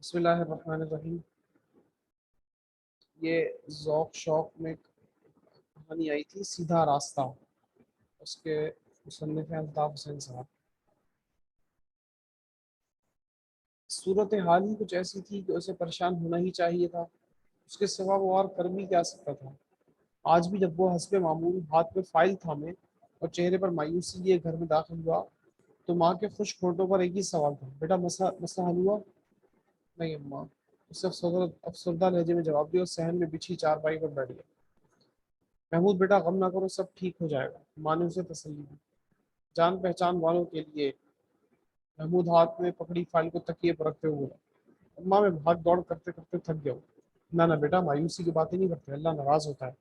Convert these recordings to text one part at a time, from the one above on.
بسم اللہ الرحمن الرحیم۔ یہ ذوق شوق میں کہانی آئی تھی سیدھا راستہ، اس کے مصنف ہیں الطاف حسین صاحب۔ صورت حال ہی کچھ ایسی تھی کہ اسے پریشان ہونا ہی چاہیے تھا، اس کے سوا وہ اور کر بھی کیا سکتا تھا۔ آج بھی جب وہ حسب معمول ہاتھ میں فائل تھامے اور چہرے پر مایوسی لیے گھر میں داخل ہوا تو ماں کے خشک ہونٹوں پر ایک ہی سوال تھا، بیٹا مسئلہ حل ہوا؟ نہیں اماں، اس نے افسردہ لہجے میں جواب دیا اور صحن میں بچھی چارپائی پر بیٹھ گیا۔ محمود بیٹا غم نہ کرو، سب ٹھیک ہو جائے گا، ماں نے اسے تسلی دی۔ جان پہچان والوں کے لیے محمود ہاتھ میں پکڑی فائل کو تکیے پر رکھتے ہوئے بولا، اماں میں بھاگ دوڑ کرتے کرتے تھک گیا ہوں۔ نہ بیٹا، مایوسی کی باتیں نہیں کرتے، اللہ ناراض ہوتا ہے،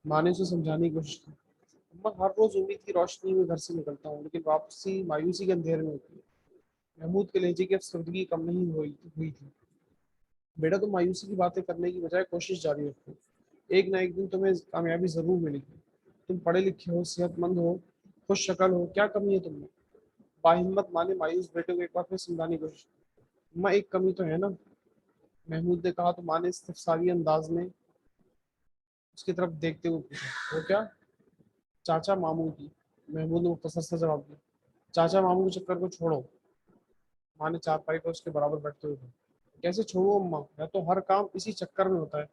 ماں نے اسے سمجھانے کی کوشش کی۔ اماں ہر روز امید کی روشنی میں گھر سے نکلتا ہوں، لیکن واپسی مایوسی کے اندھیرے میں ہوتی ہے۔ محمود کے لہجے کی افسردگی کم نہیں ہوئی تھی۔ بیٹا تم مایوسی کی باتیں کرنے کی بجائے کوشش جاری رکھو، ایک نہ ایک دن تمہیں کامیابی ضرور ملے گی۔ تم پڑھے لکھے ہو، صحت مند ہو، خوش شکل ہو، کیا کمی ہے تم میں؟ باہمت ماں نے مایوس بیٹے کو ایک بار پھر سمجھانے کی کوشش کی۔ ماں ایک کمی تو ہے نا، محمود نے کہا تو ماں نے استفساری انداز میں اس کی طرف دیکھتے ہوئے پوچھا، وہ کیا؟ چاچا ماموں کی، محمود نے مختصر سے جواب دیا۔ چاچا ماموں کے چکر کو چھوڑو، ماں نے چارپائی پر اس کے برابر بیٹھتے ہوئے کہا۔ کیسے چھوڑوں اماں، میں تو ہر کام اسی چکر میں ہوتا ہے،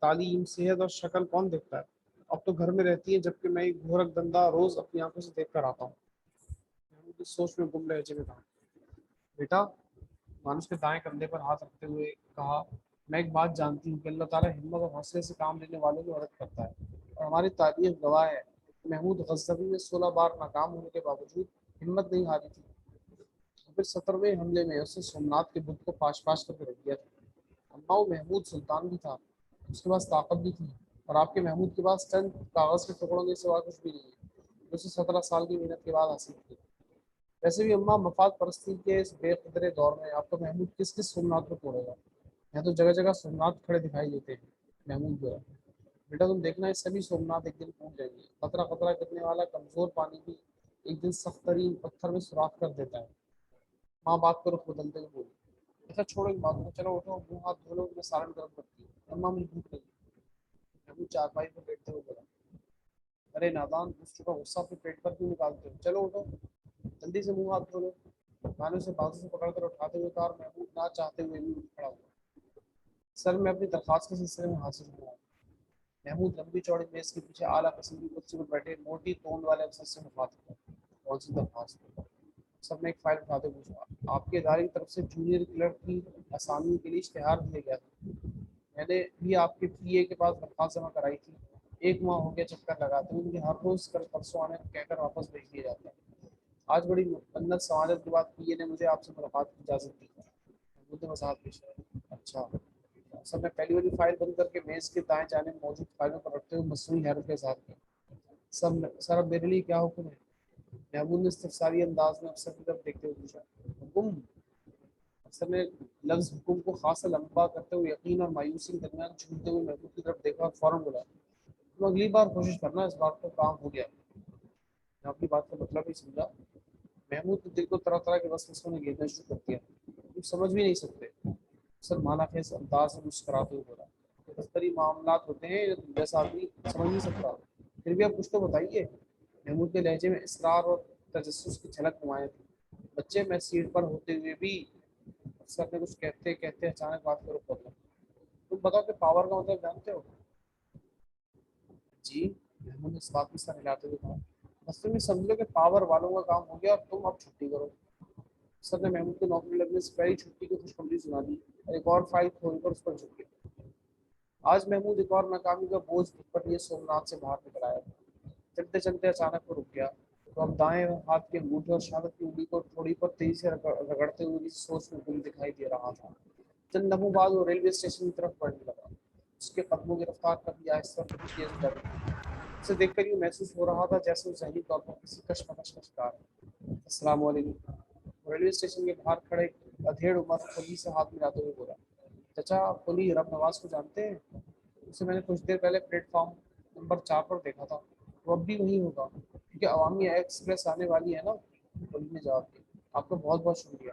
تعلیم صحت اور شکل کون دیکھتا ہے؟ اب تو گھر میں رہتی ہے، جبکہ میں ایک گھورک دندہ روز اپنی آنکھوں سے دیکھ کر آتا ہوں۔ محمود اس سوچ میں گم لہجے میں کہا، بیٹا، مانوس کے دائیں کندھے پر ہاتھ رکھتے ہوئے کہا، میں ایک بات جانتی ہوں کہ اللہ تعالیٰ ہمت اور حوصلے سے کام لینے والوں کی مدد کرتا ہے، اور ہماری تاریخ گواہ ہے کہ محمود غزنوی میں 16 بار ناکام ہونے کے باوجود ہمت نہیں ہاری تھی، اور پھر 17ویں حملے میں اس نے سومناتھ کے بت کو پاش پاش کر کے رکھ دیا تھا۔ اما وہ محمود سلطان بھی تھا، اس کے پاس طاقت بھی تھی، اور آپ کے محمود کے پاس چند کاغذ کے ٹکڑوں کے سوا کچھ بھی نہیں ہے، جو اسے 17 سال کی محنت کے بعد حاصل کی۔ ویسے بھی اماں، مفاد پرستی کے اس بے قدرے دور میں آپ کو محمود کس کس سومنات کو توڑے گا؟ یہاں تو جگہ جگہ سومنات کھڑے دکھائی دیتے ہیں۔ محمود بولا، بیٹا تم دیکھنا، یہ سبھی سومنات ایک دن ٹوٹ جائیں گے، قطرہ قطرہ گرنے والا کمزور پانی بھی ایک دن سخت ترین پتھر میں سوراخ کر دیتا ہے۔ ماں بات کو رخ بدلتے ہوئے بولی، اچھا چھوڑو ان باتوں کو، چلو اٹھو، منہ ہاتھ دھو لو، میں سالن گرم کرتی ہوں، اماں مجھے بھوک لگی۔ محمود چارپائی پر بیٹھتے ہوئے بولا، ارے نادان، دوسروں کا غصہ اپنے پیٹ پر کیوں نکالتے ہو، چلو اٹھو، جلدی سے منہ ہاتھ دھو لو۔ میں نے اسے بازو سے پکڑ کر اٹھاتے ہوئے کہا، اور محمود نہ چاہتے ہوئے بھی اٹھ کھڑا ہوا۔ سر میں اپنی درخواست کے سلسلے میں حاصل ہوا۔ محمود لمبی چوڑی میز کے پیچھے اعلیٰ قسم کی کرسی پر بیٹھے موٹی توند والے افسر سے مخاطب ہوا۔ کون سی درخواست؟ سب نے ایک فائل اٹھاتے پوچھا۔ آپ کے ادارے کی طرف سے جونیئر کلرک کی اسامی کے لیے اشتہار دیا گیا تھا، میں نے بھی آپ کے پی اے کے پاس درخواست جمع کرائی تھی، ایک ماہ ہو گیا چکر لگاتے ہوئے، مجھے ہر روز کل پرسوں آنے کو کہہ کر واپس بھیج دیا جاتا ہے۔ آج بڑی منت سماجت کے بعد پی اے نے مجھے آپ سے ملاقات کی اجازت دی۔ محمود نے وضاحت پیش کی، اچھا۔ سب نے پہلی والی فائل بند کر کے میز کے دائیں جانب موجود فائلوں پر رکھتے ہوئے مصنوعی حیرت کے ساتھ کیا، سر اب میرے لیے کیا حکم ہے؟ محمود نے استفساری انداز میں افسر کی طرف دیکھتے ہوئے پوچھا۔ حکم؟ افسر نے لفظ حکم کو خاصا لمبا کرتے ہوئے یقین اور مایوسی کے درمیان جھومتے ہوئے محمود کی طرف دیکھا اور فوراً بولا، تم اگلی بار کوشش کرنا، اس بار تو کام ہو گیا۔ میں اپنی بات کا مطلب ہی سمجھا۔ محمود کے دل کو طرح طرح کے وسوسوں نے گھیرنا شروع کر دیا، تم سمجھ بھی نہیں سکتے۔ افسر مانا خیز انداز میں مسکراتے ہوئے بولا، یہ دفتری معاملات ہوتے ہیں، یہ تم جیسا آدمی سمجھ نہیں سکتا، پھر بھی آپ کچھ تو بتائیے۔ محمود کے لہجے میں اصرار اور تجسس کی جھلک نمایاں تھی۔ بچے، میں سیٹ پر ہوتے ہوئے بھی، افسر نے کچھ کہتے کہتے اچانک بات کو رک دیا، تم بتاؤ کہ پاور کا مطلب جانتے ہو؟ جی، محمود نے اس بات میں سر ہلاتے ہوئے کہا، بس تم یہ سمجھ لو کہ پاور والوں کا کام ہو گیا اور تم اب چھٹی کرو۔ سر نے محمود کو نوکری لگنے سے پہلی چھٹی کی خوشخبری سنا دی اور ایک اور فائل کھول کر اس پر جھک گیا۔ آج محمود ایک اور ناکامی کا بوجھ پر یہ سومنات سے باہر نکل آیا تھا۔ چلتے چلتے اچانک وہ رک گیا، تو اب دائیں ہاتھ کے انگوٹھے اور شہادت کی انگلی کو تھوڑی پر تیزی سے رگڑتے ہوئے اس سوچ میں گم دکھائی دے رہا تھا۔ چند لمحوں بعد وہ ریلوے اسٹیشن کی طرف بڑھنے لگا، اس کے قدموں کی رفتار کبھی آہستہ اور کبھی تیز ہو جاتی تھی۔ اسے دیکھ کر یہ محسوس ہو رہا تھا جیسے وہ ذہنی طور پر کسی کشمکش کا شکار ہے۔ السلام علیکم، ریلوے اسٹیشن کے باہر کھڑے ادھیڑ عمر قلی سے ہاتھ ملاتے ہوئے بولا، چچا آپ قلی رب نواز کو جانتے ہیں؟ اسے میں نے کچھ دیر پہلے پلیٹ فارم نمبر 4 پر دیکھا تھا، وہ اب بھی وہیں ہوگا، کیونکہ عوامی ایکسپریس آنے والی ہے نا؟ قلی نے جواب دیا، آپ کا بہت بہت شکریہ۔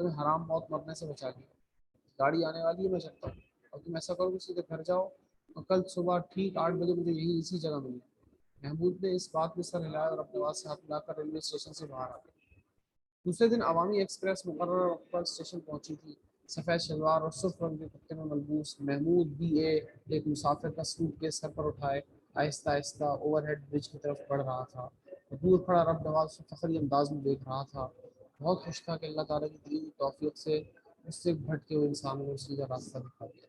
تمہیں حرام موت مرنے سے بچا لیا، گاڑی آنے والی ہے میں چلتا ہوں، اور تم ایسا کرو کہ سیدھے گھر جاؤ، اور کل صبح ٹھیک 8 بجے مجھے یہی اسی جگہ ملی۔ محمود نے اس بات میں سر ہلایا اور اپنے وہاں سے ہاتھ ملا کر ریلوے اسٹیشن سے باہر آ گیا۔ دوسرے دن عوامی ایکسپریس مقررہ وقت پر اسٹیشن پہنچی تھی۔ سفید شلوار اور سرخ رنگ کے کپڑے میں ملبوس محمود بھی ایک مسافر کا سوٹ کیس سر پر اٹھائے آہستہ آہستہ اوور ہیڈ برج کی طرف بڑھ رہا تھا۔ دور کھڑا رب نواز اسے فخری انداز میں دیکھ رہا تھا، بہت خوش تھا کہ اللہ تعالیٰ کی دی ہوئی توفیق سے اس سے بھٹکے ہوئے انسان کو سیدھا راستہ دکھا دیا۔